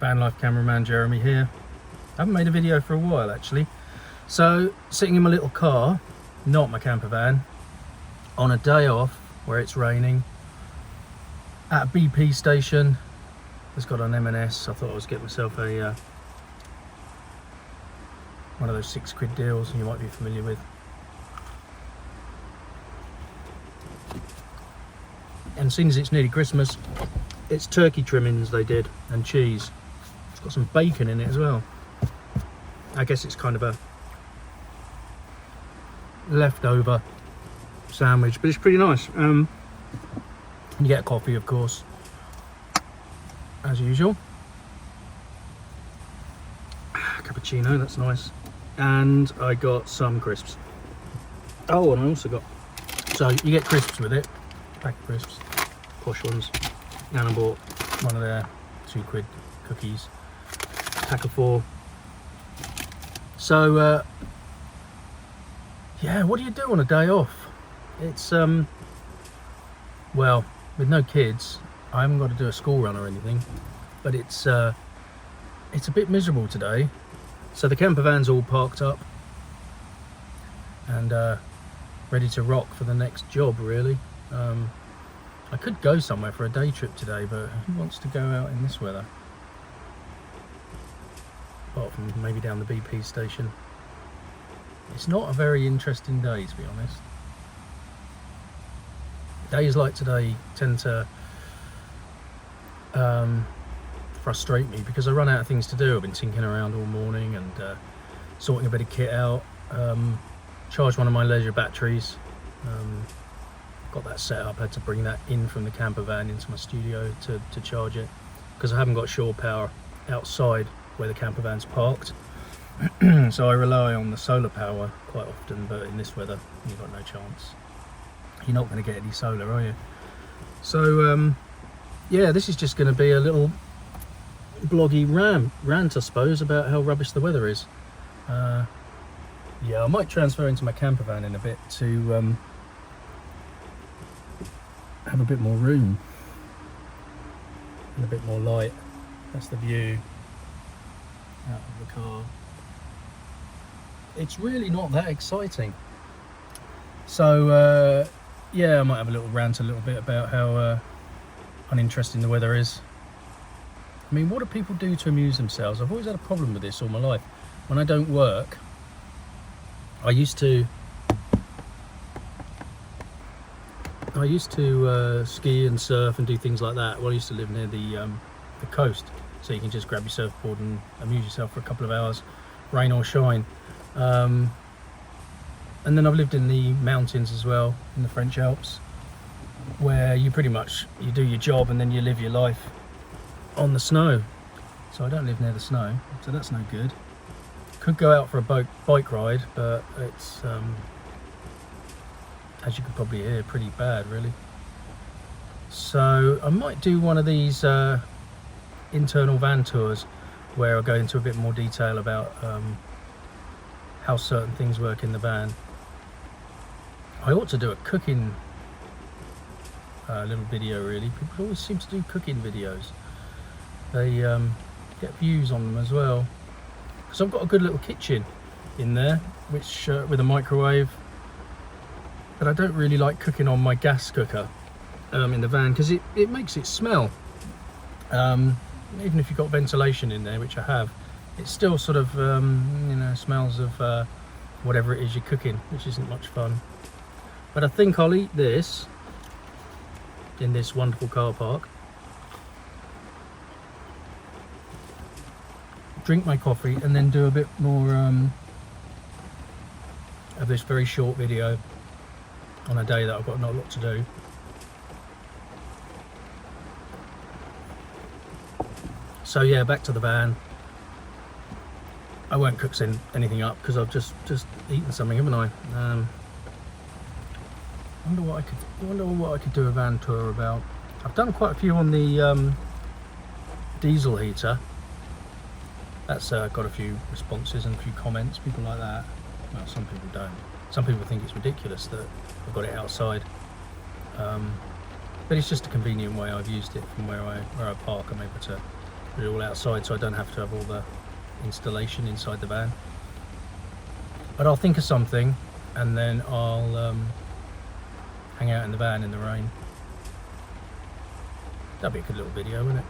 Vanlife cameraman Jeremy here. I haven't made a video for a while actually. So, sitting in my little car, not my camper van, on a day off where it's raining, at a BP station. It's got an M&S. I thought I was getting myself a one of those £6 deals you might be familiar with. And seeing as it's nearly Christmas, it's turkey trimmings they did and cheese. It's got some bacon in it as well. I guess it's kind of a leftover sandwich, but it's pretty nice. You get a coffee, of course, as usual. Cappuccino, that's nice. And I got some crisps. Oh, and I also got, so you get crisps with it, pack of crisps, posh ones. And I bought one of their £2 cookies, pack of 4. So yeah, what do you do on a day off? It's well, with no kids, I haven't got to do a school run or anything, but it's a bit miserable today. So the camper van's all parked up and ready to rock for the next job, really. I could go somewhere for a day trip today, but who wants to go out in this weather? Apart from maybe down the BP station. It's not a very interesting day, to be honest. Days like today tend to frustrate me because I run out of things to do. I've been tinkering around all morning and sorting a bit of kit out. Charged one of my leisure batteries. Got that set up. I had to bring that in from the camper van into my studio to charge it because I haven't got shore power outside where the camper van's parked. So I rely on the solar power quite often, but in this weather you've got no chance. You're not going to get any solar, are you? So yeah, this is just going to be a little bloggy rant, I suppose, about how rubbish the weather is. Yeah, I might transfer into my camper van in a bit to have a bit more room and a bit more light. That's the view out of the car. It's really not that exciting. So yeah, I might have a little rant a little bit about how uninteresting the weather is. I mean, what do people do to amuse themselves? I've always had a problem with this all my life. When I don't work, I used to ski and surf and do things like that. Well, I used to live near the coast, so you can just grab your surfboard and amuse yourself for a couple of hours, rain or shine. And then I've lived in the mountains as well, in the French Alps, where you pretty much, you do your job and then you live your life on the snow. So I don't live near the snow, so that's no good. Could go out for a bike ride, but it's as you could probably hear, pretty bad really. So I might do one of these internal van tours where I go into a bit more detail about how certain things work in the van. I ought to do a cooking little video really. People always seem to do cooking videos. They get views on them as well. Because I've got a good little kitchen in there, which with a microwave. But I don't really like cooking on my gas cooker in the van because it makes it smell. Even if you've got ventilation in there, which I have, it still sort of you know, smells of whatever it is you're cooking, which isn't much fun. But I think I'll eat this in this wonderful car park, drink my coffee, and then do a bit more of this very short video on a day that I've got not a lot to do. So yeah, back to the van. I won't cook anything up because I've just eaten something, haven't I? I wonder what I could do a van tour about. I've done quite a few on the diesel heater. That's got a few responses and a few comments, people like that. Well, some people don't. Some people think it's ridiculous that I've got it outside. But it's just a convenient way I've used it from where I park. I'm able to put it all outside so I don't have to have all the installation inside the van. But I'll think of something and then I'll hang out in the van in the rain. That'd be a good little video, wouldn't it?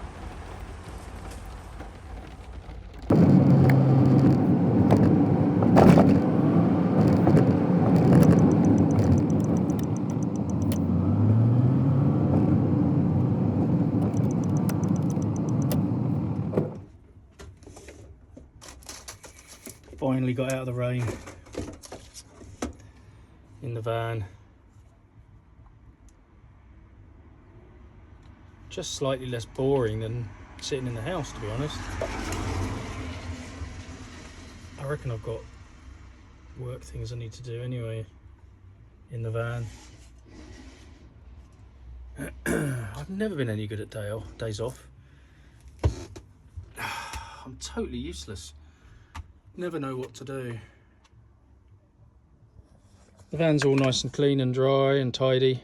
Finally got out of the rain in the van. Just slightly less boring than sitting in the house, to be honest. I reckon I've got work things I need to do anyway in the van. I've never been any good at days off. I'm totally useless. Never know what to do. The van's all nice and clean and dry and tidy.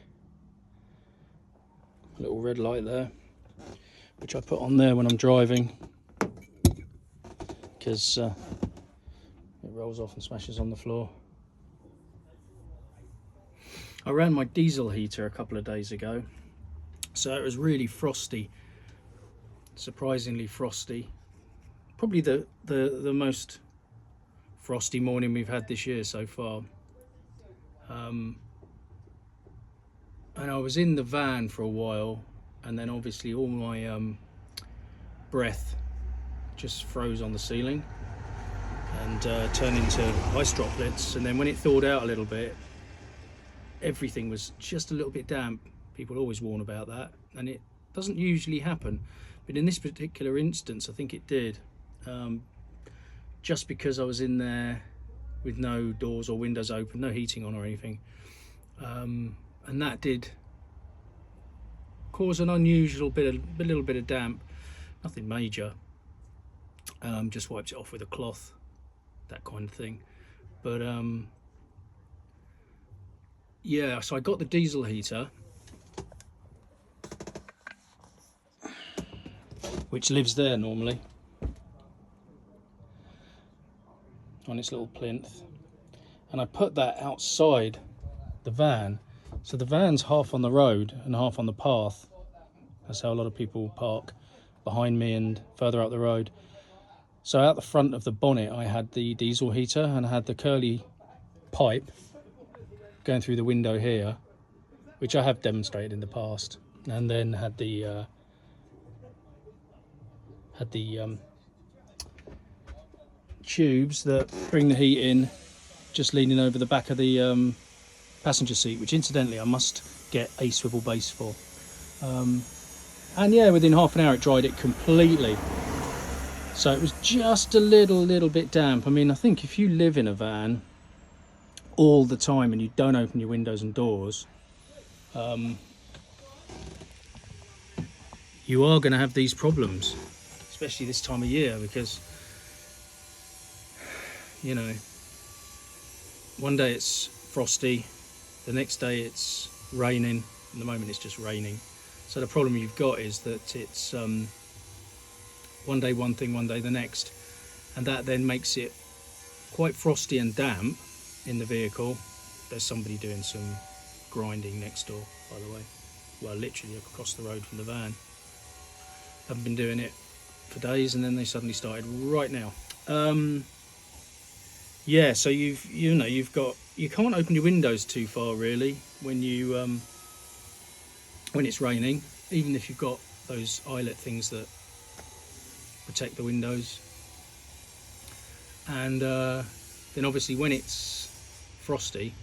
A little red light there, which I put on there when I'm driving, because it rolls off and smashes on the floor. I ran my diesel heater a couple of days ago, so it was really frosty, surprisingly frosty. Probably the most frosty morning we've had this year so far. And I was in the van for a while, and then obviously all my breath just froze on the ceiling and turned into ice droplets. And then when it thawed out a little bit, everything was just a little bit damp. People always warn about that, and it doesn't usually happen, but in this particular instance I think it did, just because I was in there with no doors or windows open, no heating on or anything, and that did cause an unusual little bit of damp. Nothing major, just wiped it off with a cloth, that kind of thing. But yeah, so I got the diesel heater, which lives there normally on its little plinth, and I put that outside the van. So the van's half on the road and half on the path. That's how a lot of people park, behind me and further up the road. So out the front of the bonnet I had the diesel heater, and I had the curly pipe going through the window here, which I have demonstrated in the past, and then had the tubes that bring the heat in, just leaning over the back of the passenger seat, which incidentally I must get a swivel base for. And yeah, within half an hour it dried it completely. So it was just a little bit damp. I mean, I think if you live in a van all the time and you don't open your windows and doors, you are going to have these problems, especially this time of year, because, you know, one day it's frosty, the next day it's raining. At the moment it's just raining. So the problem you've got is that it's one day one thing, one day the next, and that then makes it quite frosty and damp in the vehicle. There's somebody doing some grinding next door, by the way. Well, literally across the road from the van. Haven't been doing it for days, and then they suddenly started right now. Yeah, so you can't open your windows too far really when you when it's raining, even if you've got those eyelet things that protect the windows. And then obviously when it's frosty,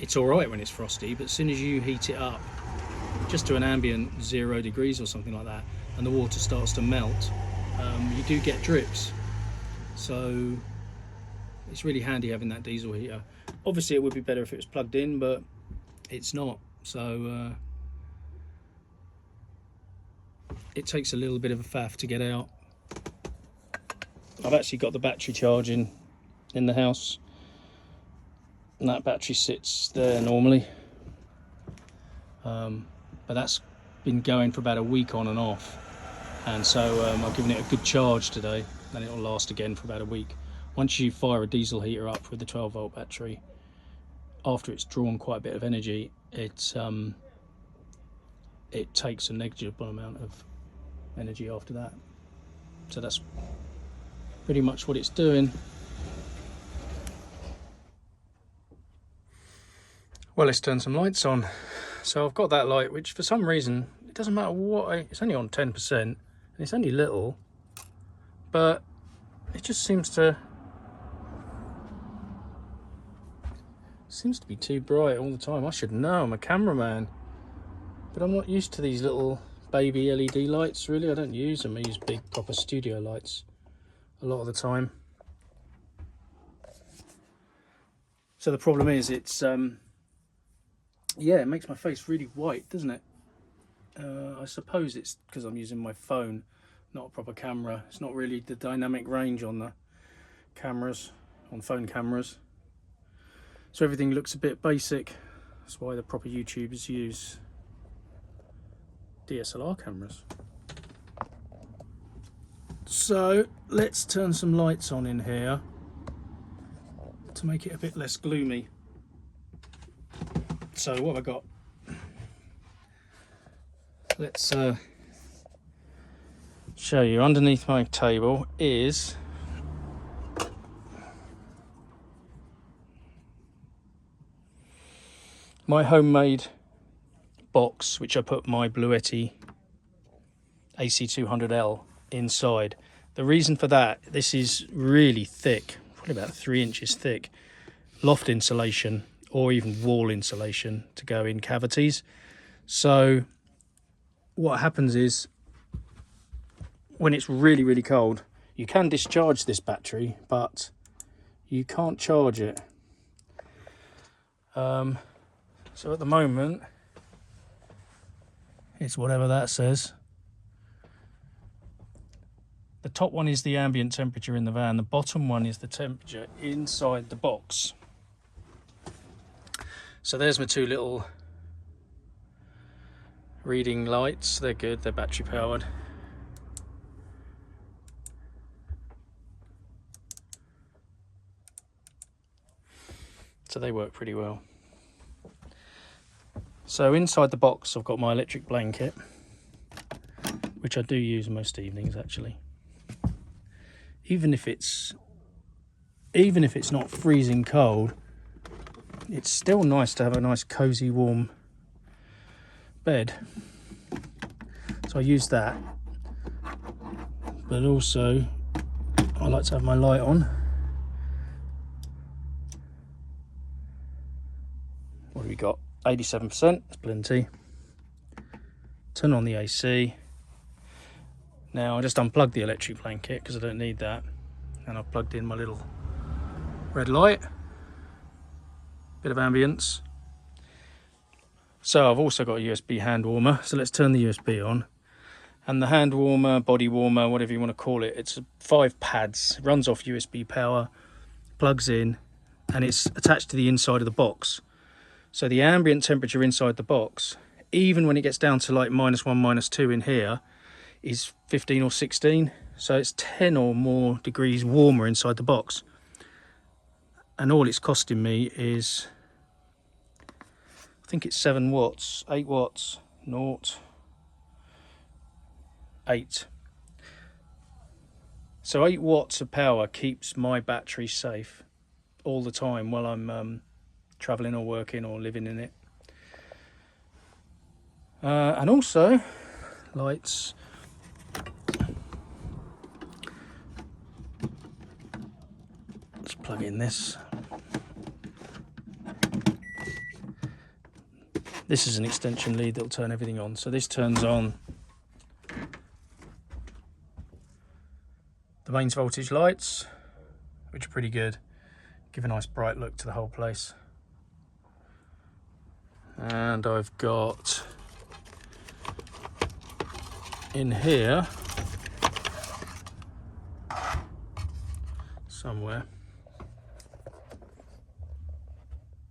it's all right when it's frosty, but as soon as you heat it up just to an ambient 0 degrees or something like that, and the water starts to melt, you do get drips. So it's really handy having that diesel heater. Obviously it would be better if it was plugged in, but it's not, so it takes a little bit of a faff to get out. I've actually got the battery charging in the house, and that battery sits there normally, but that's been going for about a week on and off, and so I've given it a good charge today, and it'll last again for about a week. Once you fire a diesel heater up with the 12-volt battery, after it's drawn quite a bit of energy, it takes a negligible amount of energy after that. So that's pretty much what it's doing. Well, let's turn some lights on. So I've got that light, which for some reason, it doesn't matter what, it's only on 10%, and it's only little, but it just seems to be too bright all the time. I should know, I'm a cameraman, but I'm not used to these little baby LED lights, really. I don't use them. I use big proper studio lights a lot of the time. So the problem is, it's yeah, it makes my face really white, doesn't it? I suppose it's because I'm using my phone, not a proper camera. It's not really the dynamic range on the cameras, on phone cameras. So everything looks a bit basic. That's why the proper YouTubers use DSLR cameras. So let's turn some lights on in here to make it a bit less gloomy. So what have I got? Let's show you. Underneath my table is my homemade box, which I put my Bluetti AC200L inside. The reason for that, this is really thick, probably about 3 inches thick, loft insulation or even wall insulation to go in cavities. So what happens is, when it's really cold, you can discharge this battery, but you can't charge it. So at the moment, it's whatever that says. The top one is the ambient temperature in the van. The bottom one is the temperature inside the box. So there's my two little reading lights. They're good, they're battery powered. So they work pretty well. So inside the box I've got my electric blanket, which I do use most evenings actually. Even if it's not freezing cold, it's still nice to have a nice cozy warm bed. So I use that, but also I like to have my light on. What have we got? 87%, that's plenty. Turn on the AC. Now I just unplugged the electric blanket because I don't need that, and I've plugged in my little red light. Bit of ambience. So I've also got a USB hand warmer, so let's turn the USB on. And the hand warmer, body warmer, whatever you want to call it, it's 5 pads, runs off USB power, plugs in, and it's attached to the inside of the box. So the ambient temperature inside the box, even when it gets down to like -1, -2 in here, is 15 or 16. So it's 10 or more degrees warmer inside the box. And all it's costing me is, I think it's 7 watts, 8 watts, 0, 8. So 8 watts of power keeps my battery safe all the time while I'm traveling or working or living in it. And also lights. Let's plug in this. This is an extension lead that'll turn everything on. So this turns on the mains voltage lights, which are pretty good. Give a nice bright look to the whole place. And I've got in here somewhere,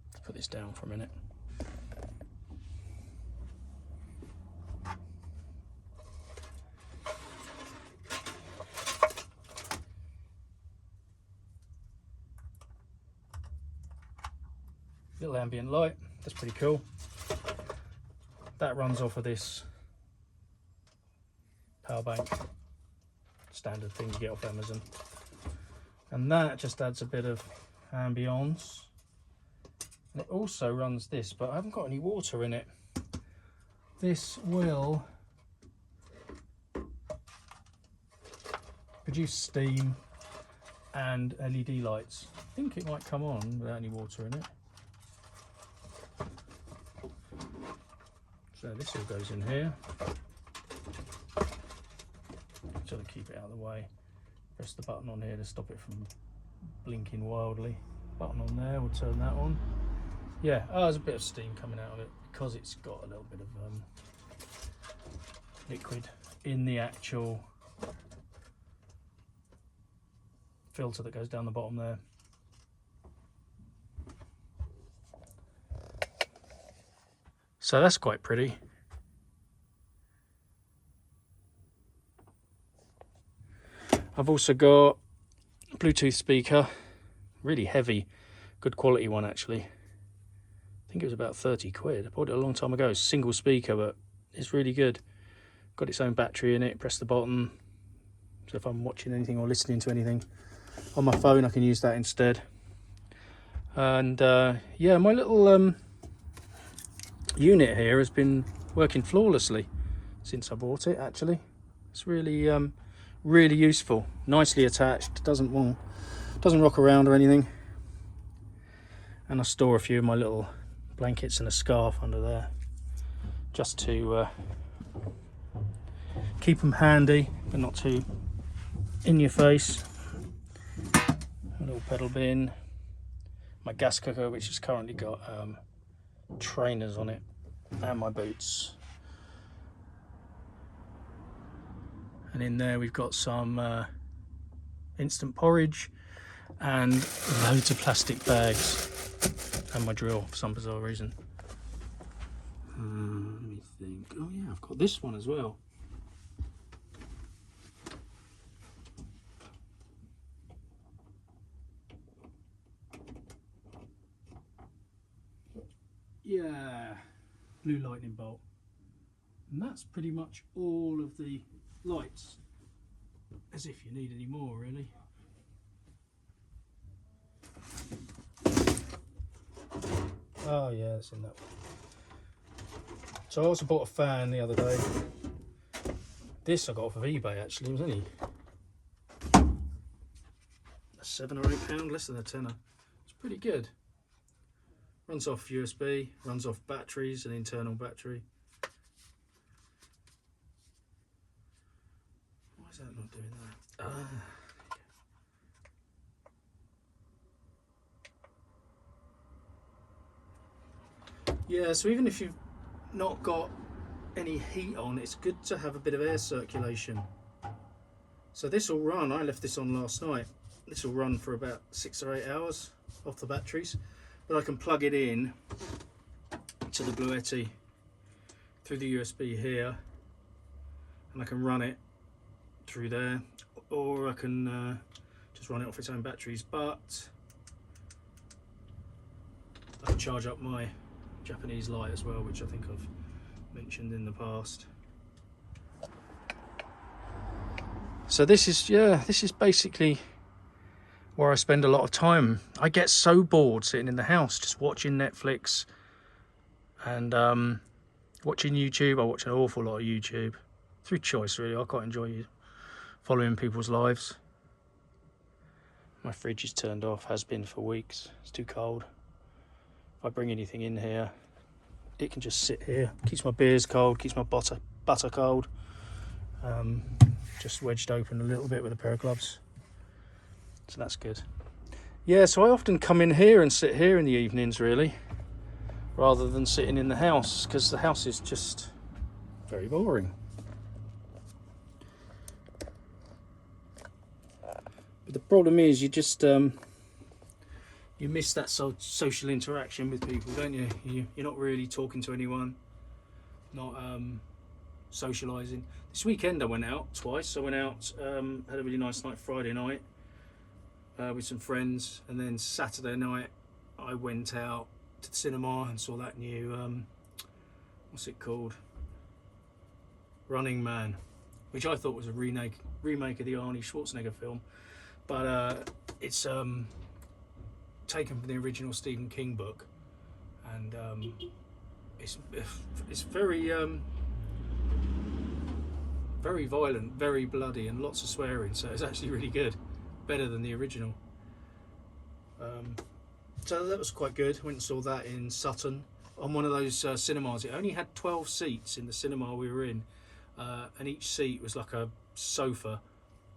let's put this down for a minute. little ambient light. That's pretty cool. That runs off of this power bank, standard thing you get off Amazon. And that just adds a bit of ambience. And it also runs this, but I haven't got any water in it. This will produce steam and LED lights. I think it might come on without any water in it. So this all goes in here. Sort of keep it out of the way. Press the button on here to stop it from blinking wildly. Button on there will turn that on. Yeah, there's a bit of steam coming out of it because it's got a little bit of liquid in the actual filter that goes down the bottom there. So that's quite pretty. I've also got a Bluetooth speaker, really heavy, good quality one actually. I think it was about 30 quid. I bought it a long time ago. It's a single speaker, but it's really good. Got its own battery in it. Press the button. So if I'm watching anything or listening to anything on my phone, I can use that instead. And yeah, my little unit here has been working flawlessly since I bought it. Actually, it's really really useful. Nicely attached. Doesn't rock around or anything. And I store a few of my little blankets and a scarf under there, just to keep them handy but not too in your face. A little pedal bin, my gas cooker, which has currently got trainers on it, and my boots. And in there we've got some instant porridge and loads of plastic bags, and my drill for some bizarre reason. Let me think. Oh yeah, I've got this one as well. Yeah, blue lightning bolt. And that's pretty much all of the lights, as if you need any more really. Oh yeah, it's in that one. So I also bought a fan the other day. This I got off of eBay actually. It was only £7 or £8, less than a tenner. It's pretty good. Runs off USB, runs off batteries, an internal battery. Why is that not doing that? Yeah, so even if you've not got any heat on, it's good to have a bit of air circulation. So this will run, I left this on last night, this will run for about 6 or 8 hours off the batteries, but I can plug it in to the Bluetti through the USB here, and I can run it through there, or I can just run it off its own batteries. But I can charge up my Japanese light as well, which I think I've mentioned in the past. So this is basically where I spend a lot of time. I get so bored sitting in the house just watching Netflix and watching YouTube. I watch an awful lot of YouTube through choice really. I quite enjoy following people's lives. My fridge is turned off, has been for weeks. It's too cold. If I bring anything in here, it can just sit here. Keeps my beers cold, keeps my butter cold. Just wedged open a little bit with a pair of gloves. So that's good. Yeah, so I often come in here and sit here in the evenings really, rather than sitting in the house, because the house is just very boring. But the problem is you just you miss that social interaction with people, don't you? You're not really talking to anyone, not socialising. This weekend I went out twice. I went out, had a really nice night Friday night with some friends, and then Saturday night I went out to the cinema and saw that new, what's it called? Running Man, which I thought was a remake of the Arnie Schwarzenegger film, but it's taken from the original Stephen King book, and it's very very violent, very bloody, and lots of swearing. So it's actually really good, better than the original. So that was quite good. Went and saw that in Sutton on one of those cinemas. It only had 12 seats in the cinema we were in, and each seat was like a sofa,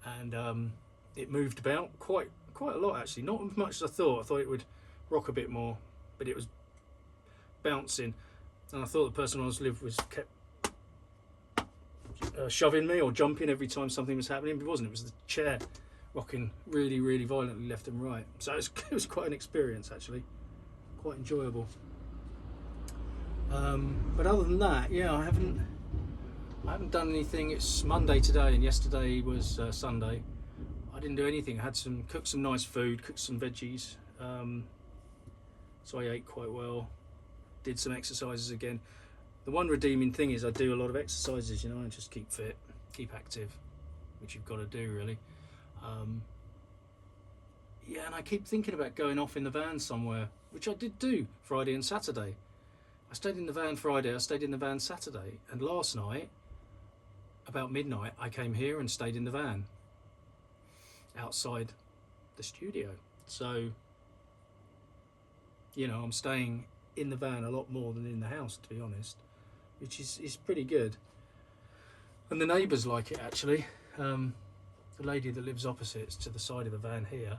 and it moved about quite a lot actually. Not as much as I thought. I thought it would rock a bit more, but it was bouncing, and I thought the person I was with was kept shoving me or jumping every time something was happening. But it wasn't. It was the chair rocking really, really violently left and right. So it was quite an experience actually, quite enjoyable. But other than that, yeah, I haven't done anything. It's Monday today, and yesterday was Sunday. I didn't do anything. I had cooked some nice food, cooked some veggies. So I ate quite well. Did some exercises again. The one redeeming thing is I do a lot of exercises, you know, and just keep fit, keep active, which you've got to do really. Yeah, and I keep thinking about going off in the van somewhere, which I did do Friday and Saturday. I stayed in the van Friday, I stayed in the van Saturday, and last night, about midnight, I came here and stayed in the van outside the studio. So, you know, I'm staying in the van a lot more than in the house, to be honest, which is pretty good. And the neighbours like it actually. The lady that lives opposite to the side of the van here,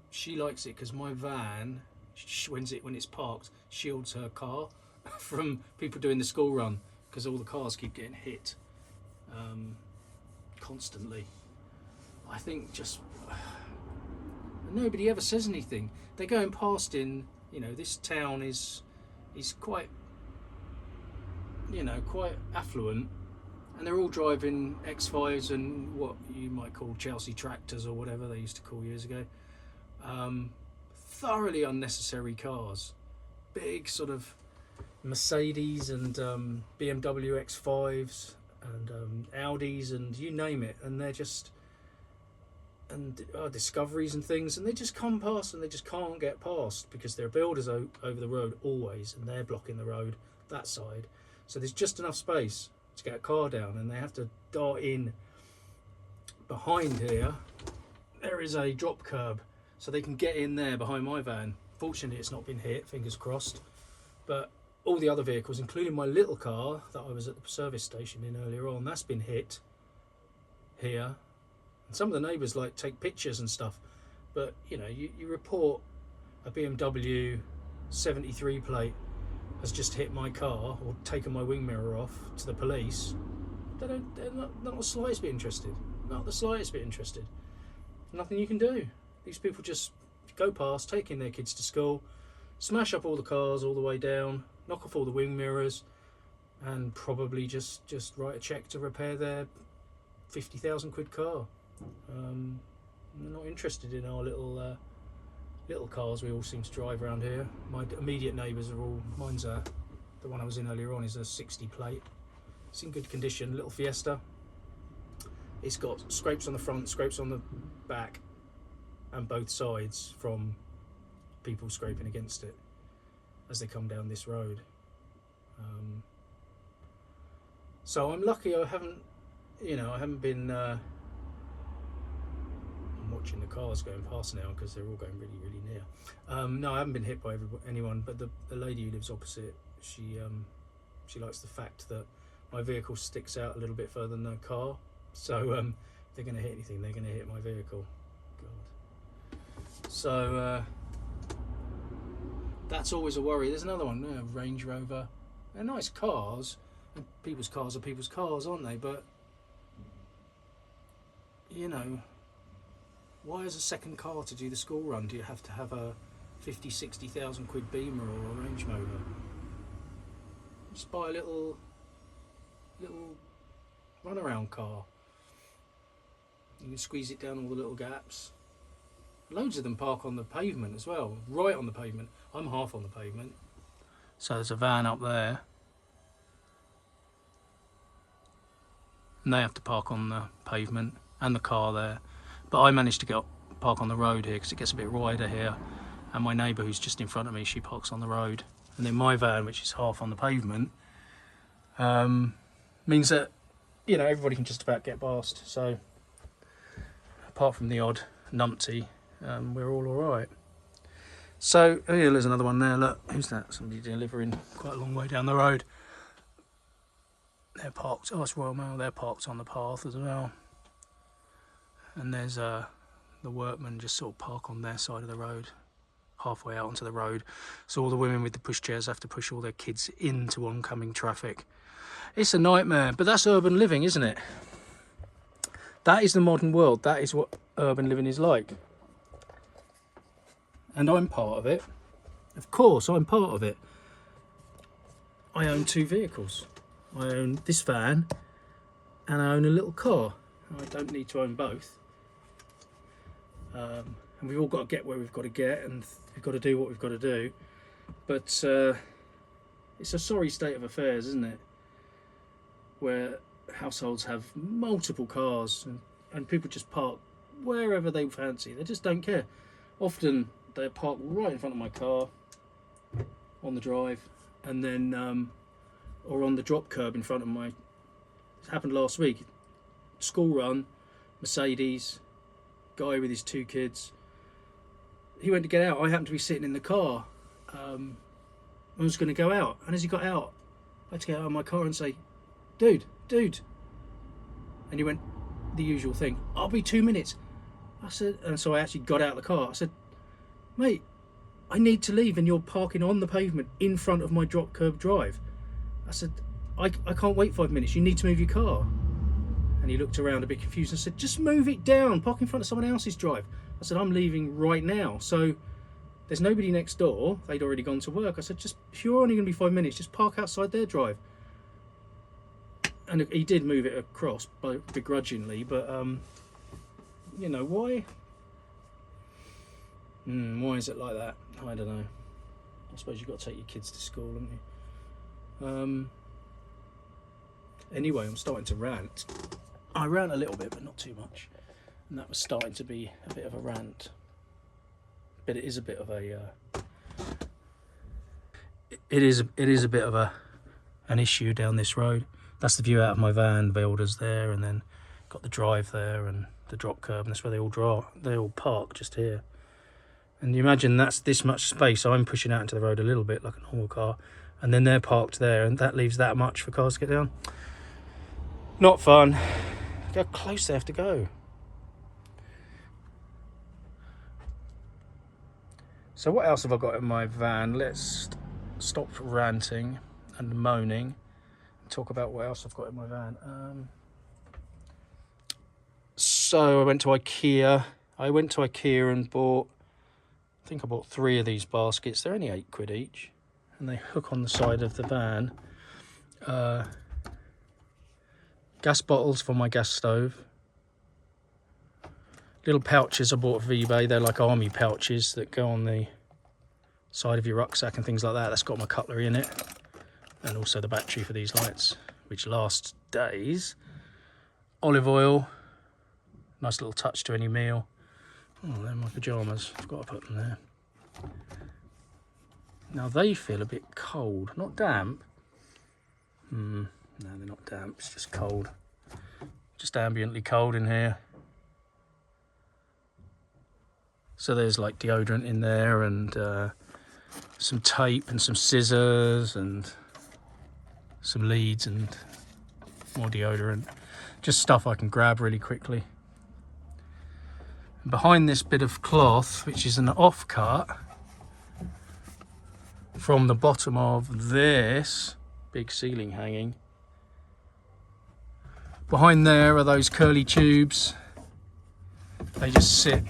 she likes it because my van, when it's parked, shields her car from people doing the school run, because all the cars keep getting hit constantly. I think just nobody ever says anything. They're going past in, you know, this town is quite, you know, quite affluent, and they're all driving X5s and what you might call Chelsea tractors or whatever they used to call years ago. Thoroughly unnecessary cars, big sort of Mercedes and BMW X5s and Audis and you name it, and they're just Discoveries and things, and they just come past and they just can't get past because there are builders over the road always, and they're blocking the road that side. So there's just enough space to get a car down, and they have to dart in behind here. There is a drop curb, so they can get in there behind my van. Fortunately, it's not been hit, fingers crossed. But all the other vehicles, including my little car that I was at the service station in earlier on, that's been hit here. And some of the neighbours like take pictures and stuff, but you know, you report a BMW 73 plate has just hit my car or taken my wing mirror off to the police. They're not the slightest bit interested. Not the slightest bit interested. Nothing you can do. These people just go past, taking their kids to school, smash up all the cars all the way down, knock off all the wing mirrors, and probably just write a cheque to repair their 50,000 quid car. They're not interested in our little cars we all seem to drive around here. My immediate neighbours are all, the one I was in earlier on is a 60 plate. It's in good condition, little Fiesta. It's got scrapes on the front, scrapes on the back, and both sides from people scraping against it as they come down this road. So I'm lucky I haven't been I'm watching the cars going past now because they're all going really, really near. No, I haven't been hit by anyone, but the lady who lives opposite, she likes the fact that my vehicle sticks out a little bit further than the car. So if they're going to hit anything, they're going to hit my vehicle. God. So that's always a worry. There's another one, Range Rover. They're nice cars. And people's cars are people's cars, aren't they? But you know, why as a second car to do the school run do you have to have a 50,000-60,000 quid Beamer or a Range Rover? Just buy a little runaround car. You can squeeze it down all the little gaps, Loads of them park on the pavement as well, right on the pavement. I'm half on the pavement. So there's a van up there. And they have to park on the pavement and the car there. But I managed to park on the road here because it gets a bit wider here. And my neighbour who's just in front of me, she parks on the road. And then my van, which is half on the pavement, means that, you know, everybody can just about get past. So apart from the odd numpty, we're all right. So, oh yeah, there's another one there. Look, who's that? Somebody delivering quite a long way down the road. They're parked. Oh, it's Royal Mail. They're parked on the path as well. And there's the workmen just sort of park on their side of the road, halfway out onto the road. So all the women with the pushchairs have to push all their kids into oncoming traffic. It's a nightmare, but that's urban living, isn't it? That is the modern world. That is what urban living is like. And I'm part of it. Of course, I'm part of it. I own 2 vehicles. I own this van and I own a little car. I don't need to own both. And we've all got to get where we've got to get, and we've got to do what we've got to do. But it's a sorry state of affairs, isn't it? Where households have multiple cars and people just park wherever they fancy. They just don't care. Often they park right in front of my car on the drive, and then or on the drop curb in front of my... It happened last week. School run, Mercedes, guy with his 2 kids. He went to get out. I happened to be sitting in the car. I was going to go out, and as he got out, I had to get out of my car and say, dude. And he went, the usual thing, I'll be 2 minutes. I said, and so I actually got out of the car. I said, mate, I need to leave and you're parking on the pavement in front of my drop curb drive. I said, I can't wait 5 minutes, you need to move your car. And he looked around a bit confused and said, just move it down, park in front of someone else's drive. I said, I'm leaving right now. So there's nobody next door, they'd already gone to work. I said, just, if you're only going to be 5 minutes, just park outside their drive. And he did move it across, begrudgingly, but you know, why? Why is it like that? I don't know. I suppose you've got to take your kids to school, haven't you? Anyway, I'm starting to rant. I rant a little bit, but not too much. And that was starting to be a bit of a rant. But it is a bit of a... It is a bit of an issue down this road. That's the view out of my van. Builders there, and then got the drive there and the drop curb, and that's where they all park just here. And you imagine that's this much space. I'm pushing out into the road a little bit like a normal car, and then they're parked there, and that leaves that much for cars to get down. Not fun. Look how close they have to go. So what else have I got in my van? Let's stop ranting and moaning. Talk about what else I've got in my van. So I went to IKEA. And bought, I think I bought 3 of these baskets. They're only £8 each, and they hook on the side of the van. Gas bottles for my gas stove. Little pouches I bought off eBay. They're like army pouches that go on the side of your rucksack and things like that. That's got my cutlery in it. And also the battery for these lights, which lasts days. Olive oil, nice little touch to any meal. Oh, they're my pyjamas, I've got to put them there. Now they feel a bit cold, not damp. No, they're not damp, it's just cold. Just ambiently cold in here. So there's like deodorant in there, and some tape and some scissors and some leads and more deodorant, just stuff I can grab really quickly. And behind this bit of cloth, which is an offcut from the bottom of this big ceiling hanging, behind there are those curly tubes. They just sit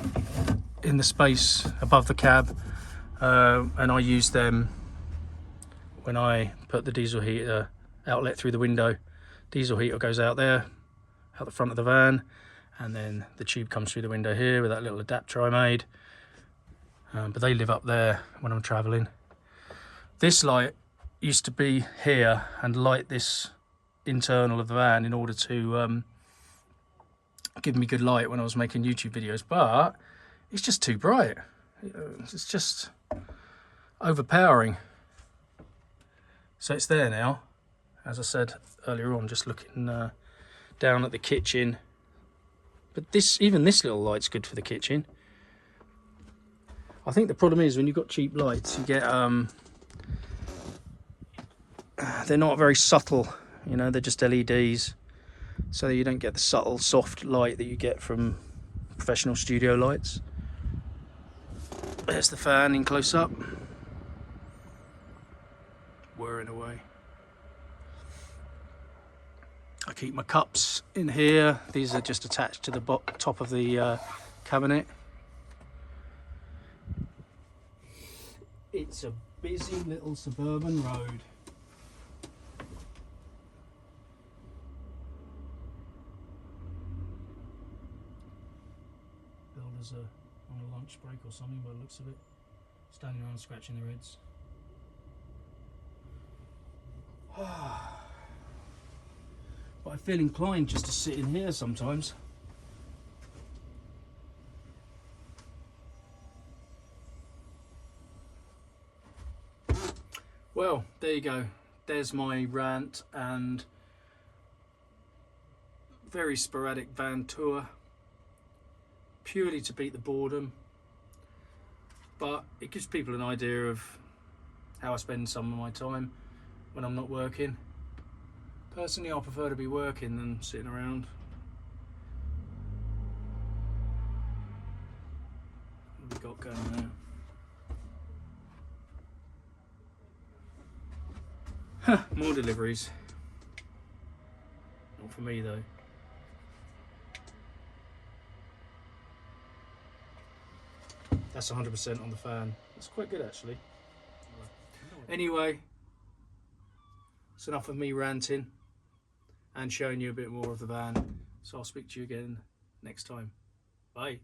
in the space above the cab, and I use them when I put the diesel heater outlet through the window. Diesel heater goes out there, out the front of the van, and then the tube comes through the window here with that little adapter I made, but they live up there when I'm travelling. This light used to be here and light this internal of the van in order to give me good light when I was making YouTube videos, but it's just too bright. It's just overpowering. So it's there now. As I said earlier on, just looking down at the kitchen. But even this little light's good for the kitchen. I think the problem is when you've got cheap lights, you get they're not very subtle, you know, they're just LEDs, so you don't get the subtle soft light that you get from professional studio lights. There's the fan in close up, whirring away. I keep my cups in here. These are just attached to the top of the cabinet. It's a busy little suburban road. Builders are on a lunch break or something by the looks of it. Standing around scratching their heads. But I feel inclined just to sit in here sometimes. Well, there you go. There's my rant and very sporadic van tour, purely to beat the boredom, but it gives people an idea of how I spend some of my time when I'm not working. Personally, I prefer to be working than sitting around. What have we got going now? More deliveries. Not for me though. That's 100% on the fan. That's quite good actually. Anyway, it's enough of me ranting and showing you a bit more of the van. So I'll speak to you again next time. Bye.